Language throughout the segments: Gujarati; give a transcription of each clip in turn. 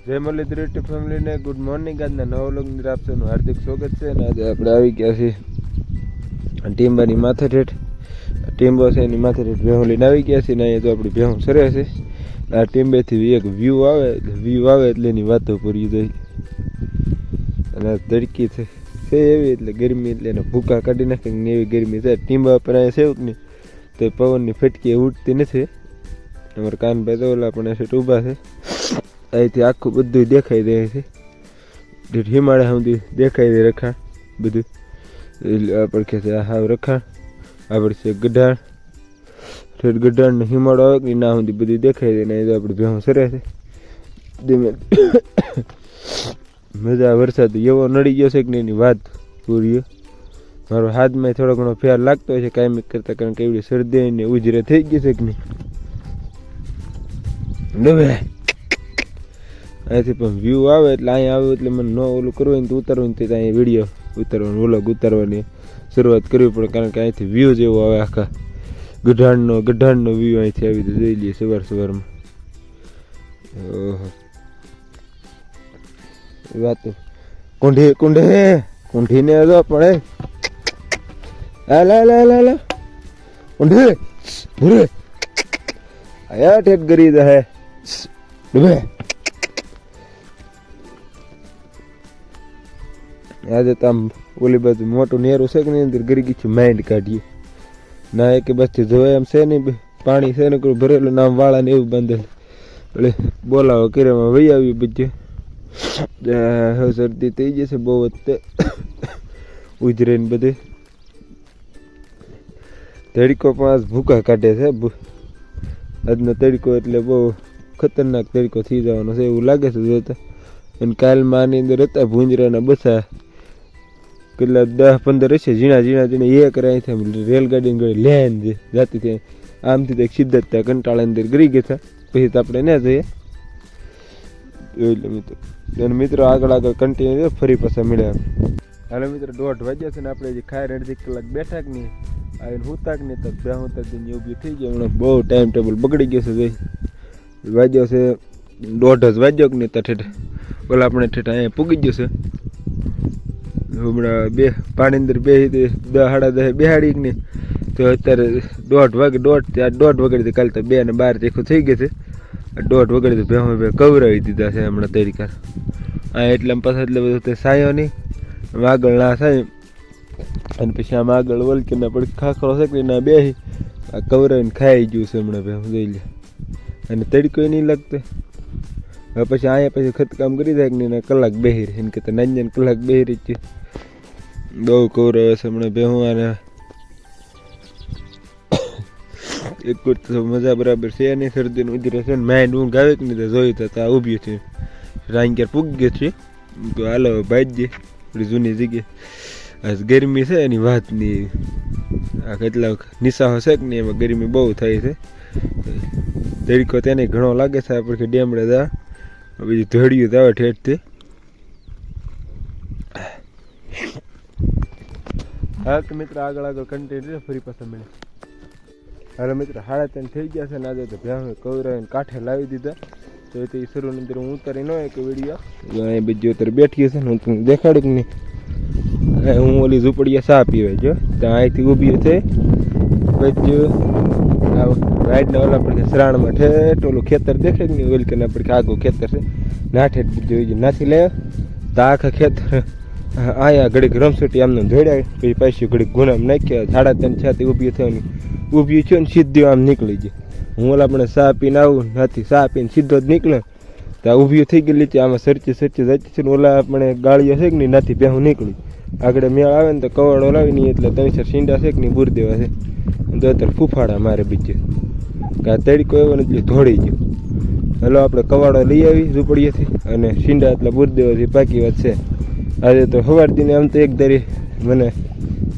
જય મુરલીધર યુટ્યુબ ફેમિલીને ગુડ મોર્નિંગ. આજના નવા વ્લોગની આપનું હાર્દિક સ્વાગત છે. અને આજે આપણે આવી ગયા છીએ ટીમ્બાની માથે ઠેઠ. ટીમ્બો છે એની માથે ઠેઠ ભેહું લઈને આવી ગયા છીએ. ને અહીંયા તો આપણી ભેહું સરે છે. આ ટીમ્બેથી એક વ્યૂ આવે એટલે એની વાતો પૂરી જાય. અને તડકી છે એવી એટલે ગરમી એટલે એને ભૂકા કાઢી નાખે ને એવી ગરમી છે. ટીમ્બા પર અહીંયા છે જ નહીં તો પવનની ફટકી ઉઠતી નથી. અમારા કાનભાઈ તો ઓલા પણ સેટ ઊભા છે. અહીંથી આખું બધું દેખાઈ દે છે. હિમાળા સુધી દેખાઈ દે રખાણ બધું. પડખે છે આ હાવ રખાણ, આપણે છે ગઢાણ, ઠેઠ ગઢાણ હિમાળો આવે કે ના સુધી બધું દેખાઈ દે. ને એ તો આપણે ભેહું સરે છે. ધીમે મજા વરસાદ એવો નડી ગયો છે કે એની વાત પૂરી. મારો હાથમાં થોડો ઘણો ફેર લાગતો હોય છે કાયમી કરતાં, કારણ કે એવડી શરદી ને ઉજરે થઈ ગઈ છે કે નહીં. ડબે અહીંથી પણ વ્યૂ આવે એટલે અહીંયા આવે એટલે મને ન ઓલું કરવું ને તો ઉતારવું ને અહીંયા વિડીયો ઉતારવાનું વ્લોગ ઉતારવાની શરૂઆત કરવી પડે. કારણ કે અહીંથી વ્યૂ જેવો આવે આખા ગઢાણનો વ્યૂ અહીંથી આવી તો જોઈ લઈએ સવારમાં. ઓહો વાતો કુંઢીને તો પડે. લા કુંઢી ભૂરે આયા ઠેઠ ગરી દે ડૂબે. આજે તો આમ ઓલી બાજુ મોટું નેરું છે કે ની અંદર ગરી ગઈ છે. માઇન્ડ કાઢીએ ના એક બસથી જોવાય એમ છે નહીં. પાણી છે ને કોઈ ભરેલું નામ વાળા ને એવું બાંધેલ એટલે બોલાવો કિરેમાં વહી આવ્યું બધે. શરદી થઈ જશે બહુ જ ઉજરે ને બધે. તડકો પણ આજ ભૂકા કાઢે છે. આજનો તડકો એટલે બહુ ખતરનાક તડકો થઈ જવાનો છે એવું લાગે છે જોતા. અને કાલમાં આની અંદર હતા ભૂંજરાના બસા કેટલા 10-15 હશે ઝીણા એક અહીંથી રેલગાડીની ગળી લેન જે જાતી હતી આમથી તો સીધા જ ત્યાં કંટાળા અંદર ગરી ગયા હતા. પછી તો આપણે ના જઈએ એટલે મિત્રો. અને મિત્રો આગળ કન્ટિન્યુ ફરી પાછા મળ્યા. હાલો મિત્રો 1:30 વાગ્યા છે ને આપણે જે ખાઈ 1.5 કલાક બેઠા કે નહીં આવીને હુતા કે નહીં તો બે ઉતરતી ઊભી થઈ ગઈ. હમણાં બહુ ટાઈમ ટેબલ બગડી ગયો છે. વાગ્યો છે 1:30 વાગ્યો કે નહીં તો ઠેઠ ઓલા આપણે ઠેઠ અહીંયા પૂગી ગયો છે. હમણાં પાણી અંદર 10-10:30 બેહાડી નહીં તો અત્યારે 1:30 વાગે કાલે તો 2 ને 12 ચેખું થઈ ગયું છે. 1:30 વાગે ભેહું કવરાવી દીધા છે હમણાં તરીકા. આ એટલે પાછા એટલે બધું સાયો નહીં આગળ ના સાય. અને પછી આમ આગળ વલકે ના પડી ખાખરો છે કે ના બેસી આ કવરાવીને ખાઈ ગયું છે હમણાં ભેહું જોઈ લે. અને તડકો નહીં લાગતો. હવે પછી અહીંયા પછી ખતકામ કરી જાય કે નહીં કલાક બેહી રહે. એને કહેતા નાની કલાક બેહી રહી છે. બહુ કવરાવે છે હમણાં ભેહું. અને એક તો મજા બરાબર છે નહીં. શરદીને ઉધરે છે ને માઇન્ડ ઊંઘ આવે કે નહીં તો જોયું તો ત્યાં ઊભી છે. રાંગેર પૂગી ગયો છે તો હાલો ભાઈ આપણી જૂની જગ્યાએ. આજ ગરમી છે એની વાત નહીં. આ કેટલા નિશાહો છે કે નહીં એમાં ગરમી બહુ થાય છે. તડકો તેને ઘણો લાગે છે. આપણે ડેમડે દા બીજું ધોળિયું તો આવે ઠેઠથી. હા તો મિત્ર આગળ કન્ટિન્યુ ફરી પાછા મળે. હાલો મિત્ર 3:30 થઈ ગયા છે ને આજે તો ભેહું કવરાવીને કાંઠે લાવી દીધા. તો એ તો એ શરૂની અંદર હું ઉતારી ન હોય કે વિડીયો અહીંયા બીજી ઉતાર બેઠી હશે ને હું તમને દેખાડું કે નહીં. હું ઓલી ઝૂંપડીએ ચા પીવે જો ત્યાં અહીંથી ઊભી છે. પછી રાઈડના ઓલા પડે શ્રાણમાં ઠેઠ ઓલું ખેતર દેખે કે નહીં ઓલકના પડે આગું ખેતર છે ના ઠેઠ જોઈ નાસી લે તો આખા ખેતર અહીંયા ઘડીક રમસોટી આમને ધોડ્યા. પછી પાછી ઘડીક ગુનામ નાખ્યા. 3:30 ઊભી થવાની ઊભી થયો ને સીધી આમ નીકળી જાય. હું ઓલા પણ ચા પીને આવું નથી ચા પીને સીધો જ નીકળે ત્યાં ઊભી થઈ ગયેલી છે. આમાં સરચી જતી છે ને ઓલા આપણે ગાળીઓ છે કે નહીં નાથી ભેહું નીકળી આગળ મેળ આવે ને તો કવાડો લાવી નહીં એટલે 3-4 સીંડા છે કે નહીં બુર દેવા છે. તો અત્યારે ફૂફાડા મારે બીજે કે તડકો એવો નથી ધોળી ગયો. હલો આપણે કવાડો લઈ આવી ઝૂંપડીએથી અને સીંડા એટલા બુર દેવાથી પાકી વાત છે. આજે તો સવારથી આમ તો એક ધારી મને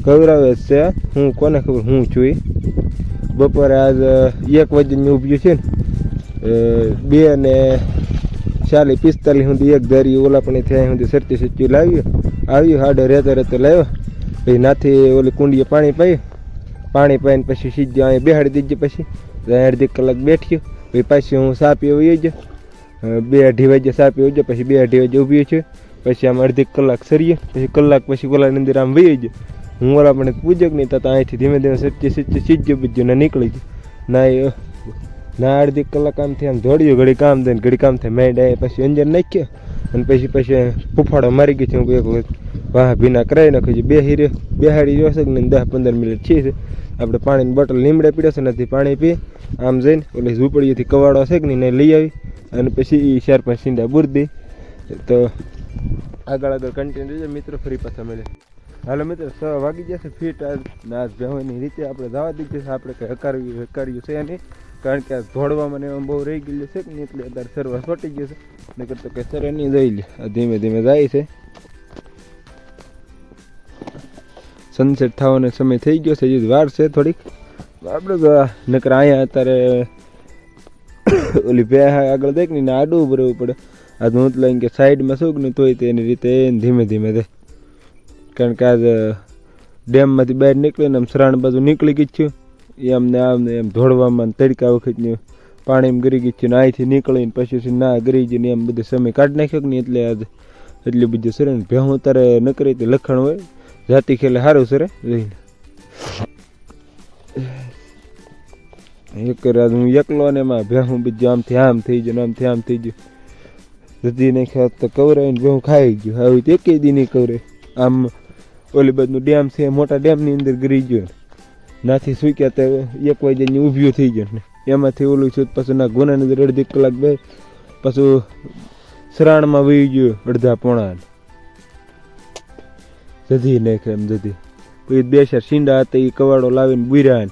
કવરાવે જ છે. હું કોને ખબર હું છું. બપોરે આજ 1 વાગ્યાની ઊભી છે ને 2:40-45 સુધી એક ધારી ઓલા પણ ત્યાં સુધી સરતી આવ્યું હાડે રહેતા લાવ્યો. પછી નાથી ઓલી કુંડીએ પાણી પાઈને પછી સીધું અહીંયા બેહાડી દીધી. પછી 1.5 કલાક બેઠ્યો પછી પાછી હું ચા પીવા ગયો. 2-2.5 વાગે સાપી હોય પછી 2-2.5 વાગે ઊભી છે, પછી આમ અડધી કલાક સરીએ, પછી કલાક પછી ઓલાની અંદર આમ વહી જાય. હું ઓલા પણ પૂજક નહીં થતા અહીંથી ધીમે ધીમે સીજ્યો બીજો ને નીકળી જાય ના અડધી કલાક આમથી આમ દોડ્યું, ઘડી કામ થાય ઘડી કામ થાય. મેં ડાય પછી અંજર નાખ્યો અને પછી ફૂફાડો મારી ગઈ છે. હું એક વખત વાહ ભીના કરાવી નાખ્યું છે. બેહાડી જોશે ને 10-15 મિનિટ છે. આપણે પાણીની બોટલ લીમડે પીડે છે નથી પાણી પી આમ જઈને ઓલી ઝૂંપડીએથી કવાડો છે કે નહીં લઈ આવી અને પછી 4-5 સીંડા બુર દે. તો આગળ કન્ટિન્યુ રહેજો મિત્રો, ફરી પાછા મળે. હાલો મિત્રો 6 વાગી જશે ફીટ આજ ભેવાની રીતે આપણે જવા દીધી છે. આપણે કંઈ હકાર્યું છે નહીં, કારણ કે આ ધોડવામાં ને એમાં બહુ રહી ગયેલું છે કે નહીં, એટલે અત્યારે સરવા છોટી ગયું છે. નકર તો કંઈ સરે નહીં જોઈ લે. આ ધીમે ધીમે જાય છે. સનસેટ થવાનો સમય થઈ ગયો છે, હજી વાર છે થોડીક. આપણે તો નકર અહીંયા અત્યારે ઓલી બે આગળ દેખ ને આડું ભરવું પડે. આ હું તો લઈને કે સાઈડમાં શું ને તોય તેની રીતે ધીમે ધીમે દે, કારણ કે આજ ડેમમાંથી બહાર નીકળીને આમ સરાણ બાજુ નીકળી ગઈ છું. એમને આમને એમ ધોળવામાં તડકા વખતની પાણીમાં ગરી ગઈ છે ને અહીંથી નીકળીને પછી ના ગરી જઈને એમ બધો સમય કાઢી નાખ્યો કે નહીં, એટલે આજ એટલી બધી સરે ને ભેહું તારે ન કરી તે લખણ હોય જાતિ ખેલે સારું સરે રહીને. એક હું એકલો ને એમાં ભેહું બીજું આમથી આમ થઈ ગયું આમથી આમ થઈ ગયું. જતી નાખ્યા તો કવરાઈને ભેહું ખાઈ ગયું. આવી તો એકેય દી નહીં કવરે. આમ ઓલી બાજુનું ડેમ છે, મોટા ડેમની અંદર ગરી ગયો, નાથી સૂક્યા તો 1 વાગ્યાની ઊભ્યું થઈ ગયો ને એમાંથી ઓલું છું. પાછું ના ગુનાની અંદર અડધી કલાક બે પાછું સરાણમાં વહી ગયું અડધા પોણા જધી નાખે એમ જધી. પછી 2-4 સીંડા હતા એ કવાડો લાવીને બુર્યા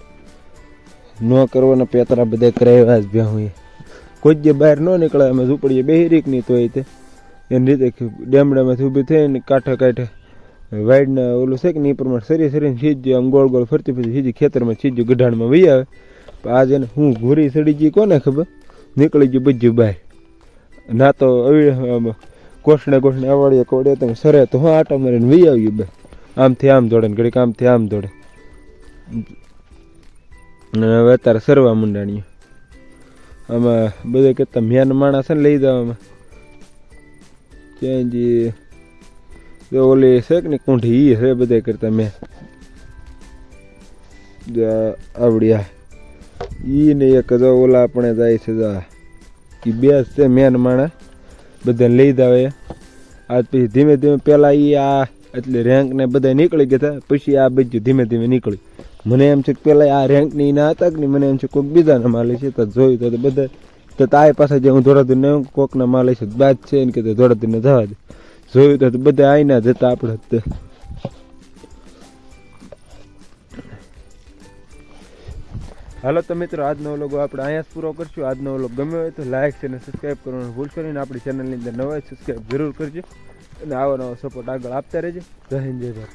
ન કરવાના પેતરા બધા કરાવ્યા જ ભેહું. કોઈ જે બહાર ન નીકળે અમે ઝૂંપડીએ બેહી રીક નહીં તો તે એની રીતે ડેમડામાંથી ઊભી થઈને કાંઠે વાઈડના ઓલું છે કે નહીં એ પ્રમાણે સરીને સીજ્યું આમ ગોળ ગોળ ફરતી પછી સીધી ખેતરમાં સીજ્યું ગઢાણમાં વહી આવે. આજ એને હું ઘોરી સડી ગઈ કોને ખબર, નીકળી ગયું બધું બહાર. ના તો કોષણે આવડીએ કોડે તમે સરે તો હું આટા મારીને વહી આવ્યું બે આમથી આમ દોડે ને ઘડીક આમથી આમ દોડે. અને હવે અત્યારે સરવા મંડાણીએ. આમાં બધા કરતા મેન માણસ છે ને લઈ જવામાં ચેન્જી ઓલી છે કે ને કુંઠી એ છે બધા કરતા મેં આવડ્યા ઈ ને એક જો ઓલા આપણે જાય છે એ બે છે મેન માણસ બધાને લઈ જાવે. આજ પછી ધીમે ધીમે પેલા એ આ એટલે રેન્ક ને બધા નીકળી ગયા પછી આ બધું ધીમે ધીમે નીકળી. મને એમ છે કે પેલા આ રેન્ક ની ના હતા કે નહીં, મને એમ છે કોઈક બીજાના માલે છે. તો જોયું તો બધા તો આ પાસે જે હું ધોળાદૂર ને કોકના માલે છે બાદ છે ને કે ધોળાદૂર ને જવા દે. જોયું તો બધા આઈના જતા આપણે. હાલો તો મિત્રો આજનો વ્લોગ આપણે અહીંયા જ પૂરો કરશું. આજનો વ્લોગ ગમ્યો હોય તો લાઈક છે અને સબસ્ક્રાઈબ કરવાનું ભૂલશો નહીં. આપણી ચેનલની અંદર નવા સબસ્ક્રાઈબ જરૂર કરજો અને આવો નવો સપોર્ટ આગળ આપતા રહેજો. જય હિન્દ જય ભારત.